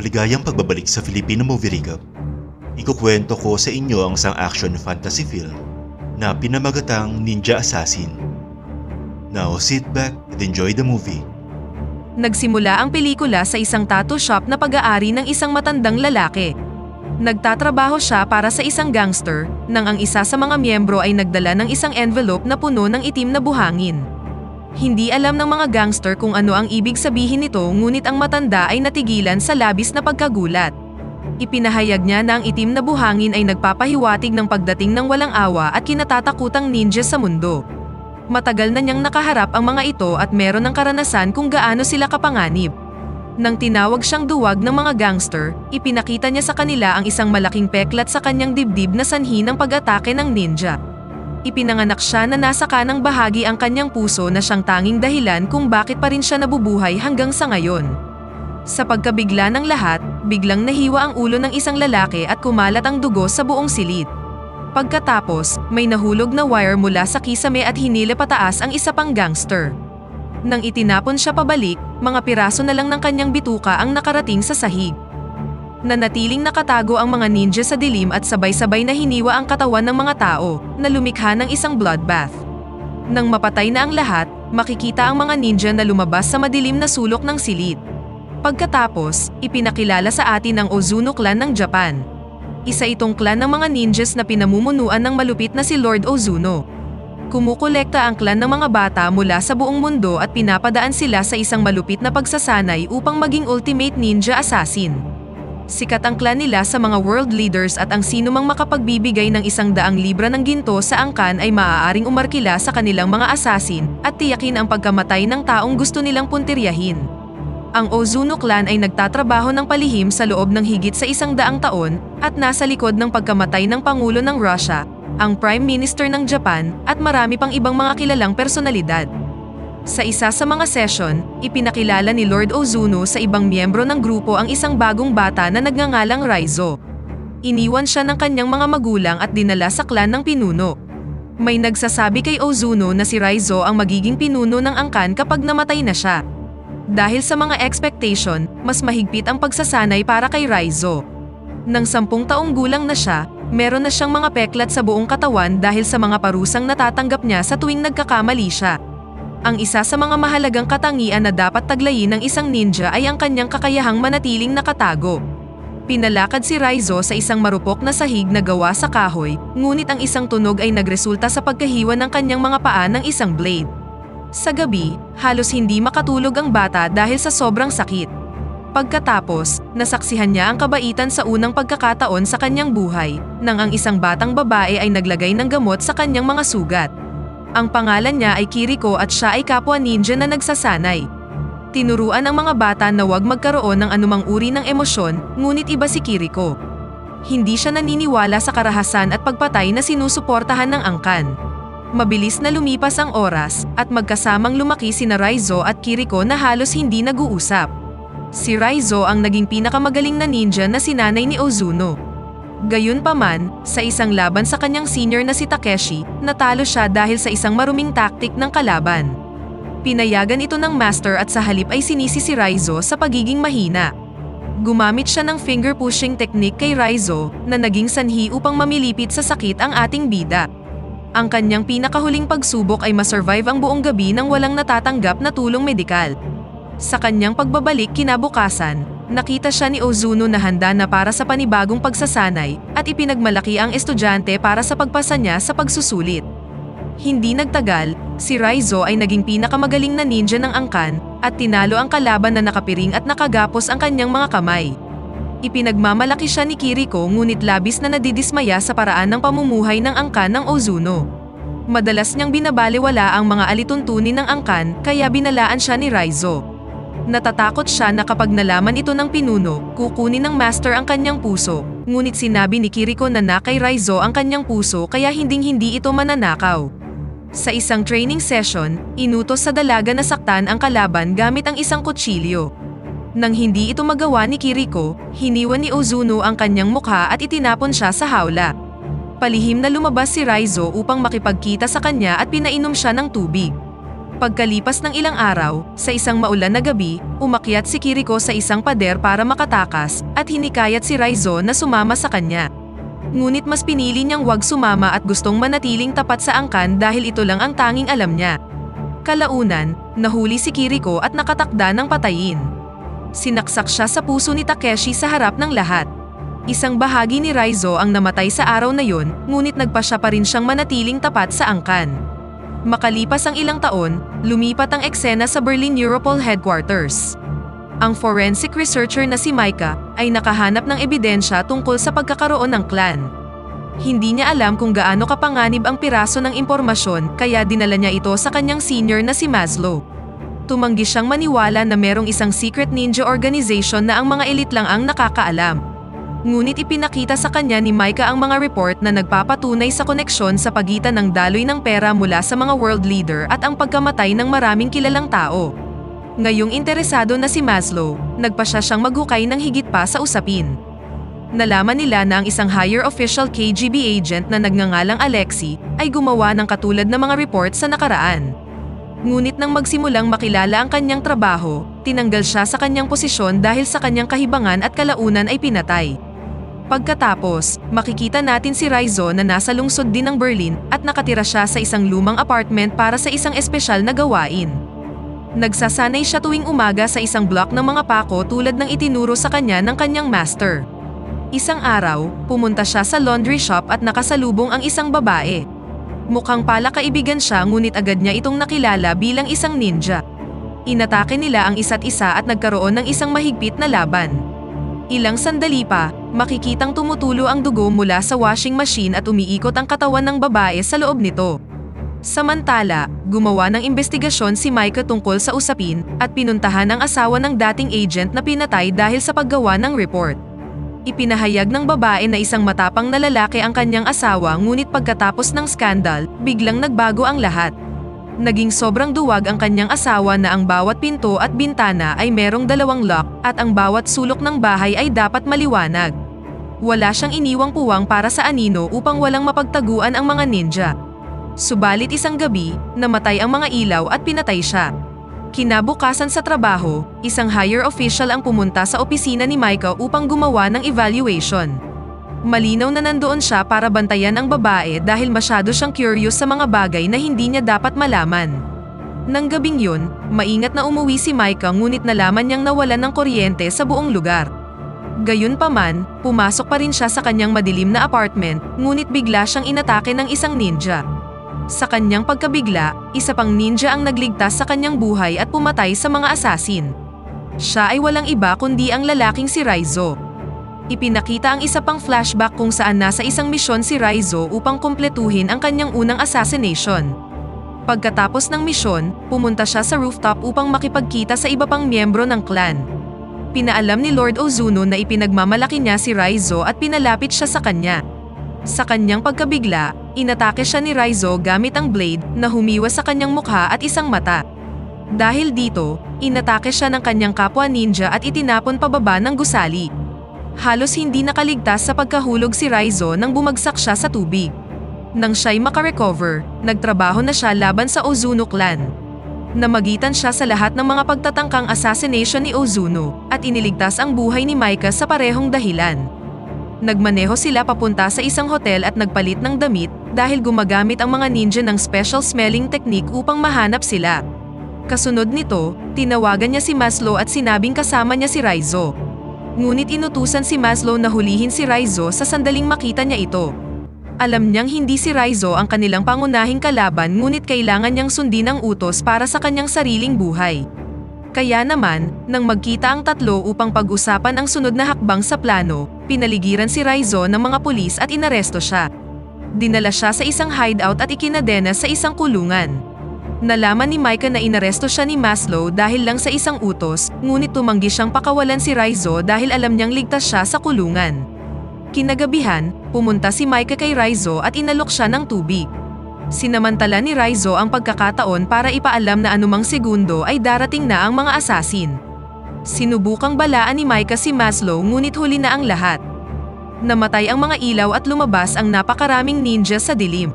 Maligayang pagbabalik sa Filipino Movie Recap. Ikukwento ko sa inyo ang isang action fantasy film na pinamagatang Ninja Assassin. Now sit back and enjoy the movie. Nagsimula ang pelikula sa isang tattoo shop na pag-aari ng isang matandang lalaki. Nagtatrabaho siya para sa isang gangster nang ang isa sa mga miyembro ay nagdala ng isang envelope na puno ng itim na buhangin. Hindi alam ng mga gangster kung ano ang ibig sabihin nito, ngunit ang matanda ay natigilan sa labis na pagkagulat. Ipinahayag niya na ang itim na buhangin ay nagpapahiwatig ng pagdating ng walang awa at kinatatakutang ninja sa mundo. Matagal na niyang nakaharap ang mga ito at meron ng karanasan kung gaano sila kapanganib. Nang tinawag siyang duwag ng mga gangster, ipinakita niya sa kanila ang isang malaking peklat sa kanyang dibdib na sanhi ng pag-atake ng ninja. Ipinanganak siya na nasa kanang bahagi ang kanyang puso na siyang tanging dahilan kung bakit pa rin siya nabubuhay hanggang sa ngayon. Sa pagkabigla ng lahat, biglang nahiwa ang ulo ng isang lalaki at kumalat ang dugo sa buong silid. Pagkatapos, may nahulog na wire mula sa kisame at hinila pataas ang isa pang gangster. Nang itinapon siya pabalik, mga piraso na lang ng kanyang bituka ang nakarating sa sahig. Nanatiling nakatago ang mga ninja sa dilim at sabay-sabay na hiniwa ang katawan ng mga tao na lumikha ng isang bloodbath. Nang mapatay na ang lahat, makikita ang mga ninja na lumabas sa madilim na sulok ng silid. Pagkatapos, ipinakilala sa atin ang Ozuno clan ng Japan. Isa itong clan ng mga ninjas na pinamumunuan ng malupit na si Lord Ozuno. Kumukolekta ang clan ng mga bata mula sa buong mundo at pinapadaan sila sa isang malupit na pagsasanay upang maging ultimate ninja assassin. Sikat ang clan nila sa mga world leaders at ang sinumang makapagbibigay ng 100 libra ng ginto sa angkan ay maaaring umarkila sa kanilang mga assassin at tiyakin ang pagkamatay ng taong gusto nilang puntiryahin. Ang Ozuno clan ay nagtatrabaho ng palihim sa loob ng higit sa 100 taon at nasa likod ng pagkamatay ng Pangulo ng Russia, ang Prime Minister ng Japan at marami pang ibang mga kilalang personalidad. Sa isa sa mga session, ipinakilala ni Lord Ozuno sa ibang miyembro ng grupo ang isang bagong bata na nagngangalang Raizo. Iniwan siya ng kanyang mga magulang at dinala sa clan ng pinuno. May nagsasabi kay Ozuno na si Raizo ang magiging pinuno ng angkan kapag namatay na siya. Dahil sa mga expectation, mas mahigpit ang pagsasanay para kay Raizo. Nang 10 taong gulang na siya, meron na siyang mga peklat sa buong katawan dahil sa mga parusang natatanggap niya sa tuwing nagkakamali siya. Ang isa sa mga mahalagang katangian na dapat taglayin ng isang ninja ay ang kanyang kakayahang manatiling nakatago. Pinalakad si Raizo sa isang marupok na sahig na gawa sa kahoy, ngunit ang isang tunog ay nagresulta sa pagkahiwa ng kanyang mga paa ng isang blade. Sa gabi, halos hindi makatulog ang bata dahil sa sobrang sakit. Pagkatapos, nasaksihan niya ang kabaitan sa unang pagkakataon sa kanyang buhay, nang ang isang batang babae ay naglagay ng gamot sa kanyang mga sugat. Ang pangalan niya ay Kiriko at siya ay kapwa ninja na nagsasanay. Tinuruan ang mga bata na huwag magkaroon ng anumang uri ng emosyon, ngunit iba si Kiriko. Hindi siya naniniwala sa karahasan at pagpatay na sinusuportahan ng angkan. Mabilis na lumipas ang oras at magkasamang lumaki sina Raizo at Kiriko na halos hindi nag-uusap. Si Raizo ang naging pinakamagaling na ninja na sinanay ni Ozuno. Gayunpaman, sa isang laban sa kanyang senior na si Takeshi, natalo siya dahil sa isang maruming taktik ng kalaban. Pinayagan ito ng master at sa halip ay sinisi si Raizo sa pagiging mahina. Gumamit siya ng finger-pushing technique kay Raizo na naging sanhi upang mamilipit sa sakit ang ating bida. Ang kanyang pinakahuling pagsubok ay masurvive ang buong gabi nang walang natatanggap na tulong medikal. Sa kanyang pagbabalik kinabukasan, nakita siya ni Ozuno na handa na para sa panibagong pagsasanay at ipinagmalaki ang estudyante para sa pagpasa niya sa pagsusulit. Hindi nagtagal, si Raizo ay naging pinakamagaling na ninja ng angkan at tinalo ang kalaban na nakapiring at nakagapos ang kanyang mga kamay. Ipinagmamalaki siya ni Kiriko ngunit labis na nadidismaya sa paraan ng pamumuhay ng angkan ng Ozuno. Madalas niyang binabaliwala ang mga alituntunin ng angkan kaya binalaan siya ni Raizo. Natatakot siya na kapag nalaman ito ng pinuno, kukunin ng master ang kanyang puso, ngunit sinabi ni Kiriko na kay Raizo ang kanyang puso kaya hinding-hindi ito mananakaw. Sa isang training session, inutos sa dalaga na saktan ang kalaban gamit ang isang kutsilyo. Nang hindi ito magawa ni Kiriko, hiniwan ni Ozuno ang kanyang mukha at itinapon siya sa hawla. Palihim na lumabas si Raizo upang makipagkita sa kanya at pinainom siya ng tubig. Pagkalipas ng ilang araw, sa isang maulan na gabi, umakyat si Kiriko sa isang pader para makatakas at hinikayat si Raizo na sumama sa kanya. Ngunit mas pinili niyang wag sumama at gustong manatiling tapat sa angkan dahil ito lang ang tanging alam niya. Kalaunan, nahuli si Kiriko at nakatakda ng patayin. Sinaksak siya sa puso ni Takeshi sa harap ng lahat. Isang bahagi ni Raizo ang namatay sa araw na yon, ngunit nagpa siya pa rin siyang manatiling tapat sa angkan. Makalipas ang ilang taon, lumipat ang eksena sa Berlin Europol Headquarters. Ang forensic researcher na si Micah ay nakahanap ng ebidensya tungkol sa pagkakaroon ng clan. Hindi niya alam kung gaano kapanganib ang piraso ng impormasyon kaya dinala niya ito sa kanyang senior na si Maslow. Tumanggi siyang maniwala na merong isang secret ninja organization na ang mga elite lang ang nakakaalam. Ngunit ipinakita sa kanya ni Micah ang mga report na nagpapatunay sa koneksyon sa pagitan ng daloy ng pera mula sa mga world leader at ang pagkamatay ng maraming kilalang tao. Ngayong interesado na si Maslow, nagpa siya siyang maghukay ng higit pa sa usapin. Nalaman nila na ang isang higher official KGB agent na nagngangalang Alexei ay gumawa ng katulad na mga report sa nakaraan. Ngunit nang magsimulang makilala ang kanyang trabaho, tinanggal siya sa kanyang posisyon dahil sa kanyang kahibangan at kalaunan ay pinatay. Pagkatapos, makikita natin si Raizo na nasa lungsod din ng Berlin at nakatira siya sa isang lumang apartment para sa isang espesyal na gawain. Nagsasanay siya tuwing umaga sa isang block ng mga pako tulad ng itinuro sa kanya ng kanyang master. Isang araw, pumunta siya sa laundry shop at nakasalubong ang isang babae. Mukhang palakaibigan siya ngunit agad niya itong nakilala bilang isang ninja. Inatake nila ang isa't isa at nagkaroon ng isang mahigpit na laban. Ilang sandali pa, makikitang tumutulo ang dugo mula sa washing machine at umiikot ang katawan ng babae sa loob nito. Samantala, gumawa ng investigasyon si Micah tungkol sa usapin at pinuntahan ang asawa ng dating agent na pinatay dahil sa paggawa ng report. Ipinahayag ng babae na isang matapang na lalaki ang kanyang asawa ngunit pagkatapos ng skandal, biglang nagbago ang lahat. Naging sobrang duwag ang kanyang asawa na ang bawat pinto at bintana ay merong 2 lock at ang bawat sulok ng bahay ay dapat maliwanag. Wala siyang iniwang puwang para sa anino upang walang mapagtaguan ang mga ninja. Subalit isang gabi, namatay ang mga ilaw at pinatay siya. Kinabukasan sa trabaho, isang higher official ang pumunta sa opisina ni Micah upang gumawa ng evaluation. Malinaw na nandoon siya para bantayan ang babae dahil masyado siyang curious sa mga bagay na hindi niya dapat malaman. Nang gabing yun, maingat na umuwi si Micah ngunit nalaman niyang nawalan ng kuryente sa buong lugar. Gayunpaman, pumasok pa rin siya sa kanyang madilim na apartment ngunit bigla siyang inatake ng isang ninja. Sa kanyang pagkabigla, isa pang ninja ang nagligtas sa kanyang buhay at pumatay sa mga asasin. Siya ay walang iba kundi ang lalaking si Raizo. Ipinakita ang isa pang flashback kung saan nasa isang misyon si Raizo upang kumpletuhin ang kanyang unang assassination. Pagkatapos ng misyon, pumunta siya sa rooftop upang makipagkita sa iba pang miyembro ng clan. Pinaalam ni Lord Ozuno na ipinagmamalaki niya si Raizo at pinalapit siya sa kanya. Sa kanyang pagkabigla, inatake siya ni Raizo gamit ang blade na humiwas sa kanyang mukha at isang mata. Dahil dito, inatake siya ng kanyang kapwa ninja at itinapon pababa ng gusali. Halos hindi nakaligtas sa pagkahulog si Raizo nang bumagsak siya sa tubig. Nang siya'y makarecover, nagtrabaho na siya laban sa Ozuno clan. Namagitan siya sa lahat ng mga pagtatangkang assassination ni Ozuno at iniligtas ang buhay ni Micah sa parehong dahilan. Nagmaneho sila papunta sa isang hotel at nagpalit ng damit dahil gumagamit ang mga ninja ng special smelling technique upang mahanap sila. Kasunod nito, tinawagan niya si Maslow at sinabing kasama niya si Raizo. Ngunit inutusan si Maslow na hulihin si Raizo sa sandaling makita niya ito. Alam niyang hindi si Raizo ang kanilang pangunahing kalaban ngunit kailangan niyang sundin ang utos para sa kanyang sariling buhay. Kaya naman, nang magkita ang tatlo upang pag-usapan ang sunod na hakbang sa plano, pinaligiran si Raizo ng mga pulis at inaresto siya. Dinala siya sa isang hideout at ikinadena sa isang kulungan. Nalaman ni Micah na inaresto siya ni Maslow dahil lang sa isang utos, ngunit tumanggi siyang pakawalan si Raizo dahil alam niyang ligtas siya sa kulungan. Kinagabihan, pumunta si Micah kay Raizo at inalok siya ng tubig. Sinamantala ni Raizo ang pagkakataon para ipaalam na anumang segundo ay darating na ang mga asasin. Sinubukang balaan ni Micah si Maslow ngunit huli na ang lahat. Namatay ang mga ilaw at lumabas ang napakaraming ninja sa dilim.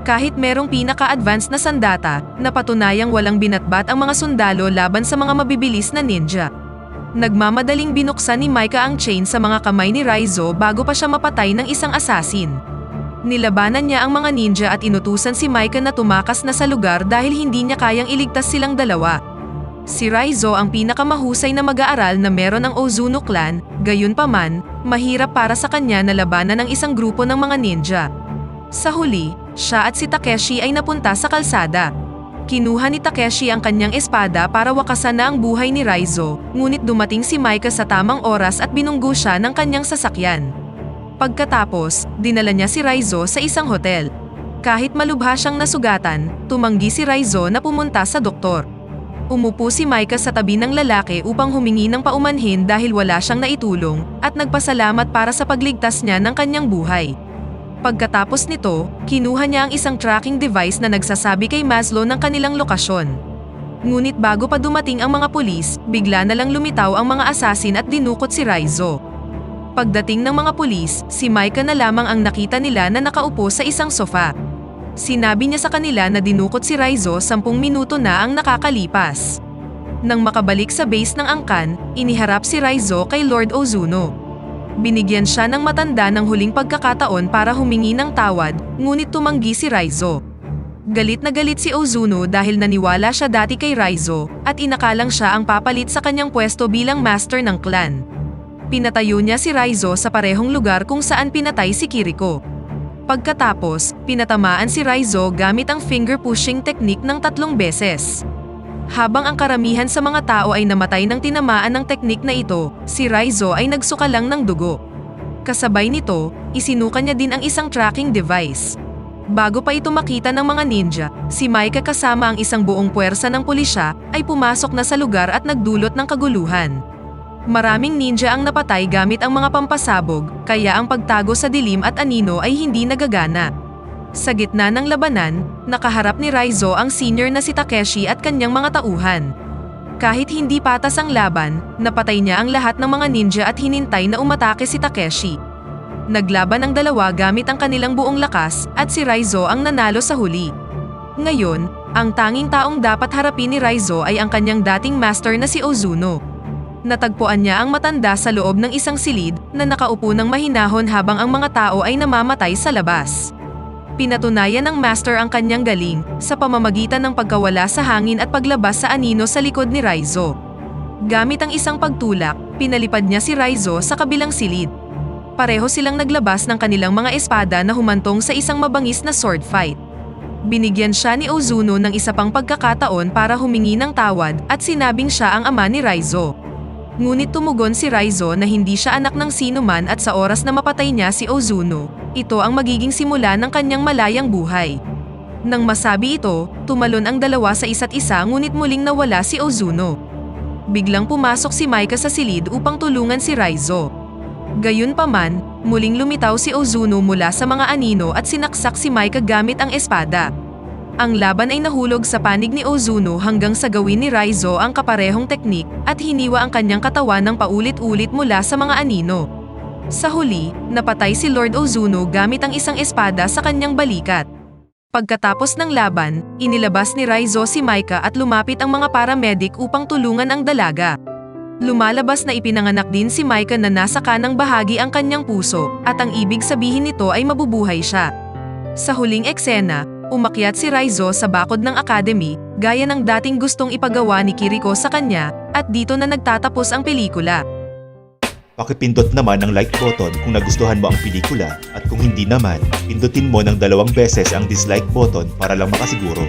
Kahit merong pinaka-advanced na sandata, napatunayang walang binatbat ang mga sundalo laban sa mga mabibilis na ninja. Nagmamadaling binuksan ni Micah ang chain sa mga kamay ni Raizo bago pa siya mapatay ng isang assassin. Nilabanan niya ang mga ninja at inutusan si Micah na tumakas na sa lugar dahil hindi niya kayang iligtas silang dalawa. Si Raizo ang pinakamahusay na mag-aaral na meron ang Ozuno clan, gayunpaman, mahirap para sa kanya na labanan ng isang grupo ng mga ninja. Sa huli, siya at si Takeshi ay napunta sa kalsada. Kinuha ni Takeshi ang kanyang espada para wakasan na ang buhay ni Raizo, ngunit dumating si Micah sa tamang oras at binunggo siya ng kanyang sasakyan. Pagkatapos, dinala niya si Raizo sa isang hotel. Kahit malubha siyang nasugatan, tumanggi si Raizo na pumunta sa doktor. Umupo si Micah sa tabi ng lalaki upang humingi ng paumanhin dahil wala siyang naitulong at nagpasalamat para sa pagligtas niya ng kanyang buhay. Pagkatapos nito, kinuha niya ang isang tracking device na nagsasabi kay Maslow ng kanilang lokasyon. Ngunit bago pa dumating ang mga pulis, bigla na lang lumitaw ang mga assassin at dinukot si Raizo. Pagdating ng mga pulis, si Micah na lamang ang nakita nila na nakaupo sa isang sofa. Sinabi niya sa kanila na dinukot si Raizo 10 minuto na ang nakakalipas. Nang makabalik sa base ng angkan, iniharap si Raizo kay Lord Ozuno. Binigyan siya ng matanda ng huling pagkakataon para humingi ng tawad, ngunit tumanggi si Raizo. Galit na galit si Ozuno dahil naniwala siya dati kay Raizo at inakalang siya ang papalit sa kanyang pwesto bilang master ng clan. Pinatayo niya si Raizo sa parehong lugar kung saan pinatay si Kiriko. Pagkatapos, pinatamaan si Raizo gamit ang finger-pushing technique ng 3 beses. Habang ang karamihan sa mga tao ay namatay ng tinamaan ng teknik na ito, si Raizo ay nagsuka lang ng dugo. Kasabay nito, isinuka niya din ang isang tracking device. Bago pa ito makita ng mga ninja, si Micah kasama ang isang buong puwersa ng pulisya ay pumasok na sa lugar at nagdulot ng kaguluhan. Maraming ninja ang napatay gamit ang mga pampasabog, kaya ang pagtago sa dilim at anino ay hindi nagagana. Sa gitna ng labanan, nakaharap ni Raizo ang senior na si Takeshi at kanyang mga tauhan. Kahit hindi patas ang laban, napatay niya ang lahat ng mga ninja at hinintay na umatake si Takeshi. Naglaban ang dalawa gamit ang kanilang buong lakas at si Raizo ang nanalo sa huli. Ngayon, ang tanging taong dapat harapin ni Raizo ay ang kanyang dating master na si Ozuno. Natagpuan niya ang matanda sa loob ng isang silid na nakaupo ng mahinahon habang ang mga tao ay namamatay sa labas. Pinatunayan ng master ang kanyang galing sa pamamagitan ng pagkawala sa hangin at paglabas sa anino sa likod ni Raizo. Gamit ang isang pagtulak, pinalipad niya si Raizo sa kabilang silid. Pareho silang naglabas ng kanilang mga espada na humantong sa isang mabangis na sword fight. Binigyan siya ni Ozuno ng isa pang pagkakataon para humingi ng tawad at sinabing siya ang ama ni Raizo. Ngunit tumugon si Raizo na hindi siya anak ng sino man at sa oras na mapatay niya si Ozuno, ito ang magiging simula ng kanyang malayang buhay. Nang masabi ito, tumalon ang dalawa sa isa't isa ngunit muling nawala si Ozuno. Biglang pumasok si Micah sa silid upang tulungan si Raizo. Gayunpaman, muling lumitaw si Ozuno mula sa mga anino at sinaksak si Micah gamit ang espada. Ang laban ay nahulog sa panig ni Ozuno hanggang sa gawin ni Raizo ang kaparehong teknik at hiniwa ang kanyang katawan ng paulit-ulit mula sa mga anino. Sa huli, napatay si Lord Ozuno gamit ang isang espada sa kanyang balikat. Pagkatapos ng laban, inilabas ni Raizo si Micah at lumapit ang mga paramedic upang tulungan ang dalaga. Lumalabas na ipinanganak din si Micah na nasa kanang bahagi ang kanyang puso at ang ibig sabihin nito ay mabubuhay siya. Sa huling eksena, umakyat si Raizo sa bakod ng academy, gaya ng dating gustong ipagawa ni Kiriko sa kanya, at dito na nagtatapos ang pelikula. Pakipindot naman ang like button kung nagustuhan mo ang pelikula at kung hindi naman, pindutin mo ng 2 beses ang dislike button para lang makasiguro.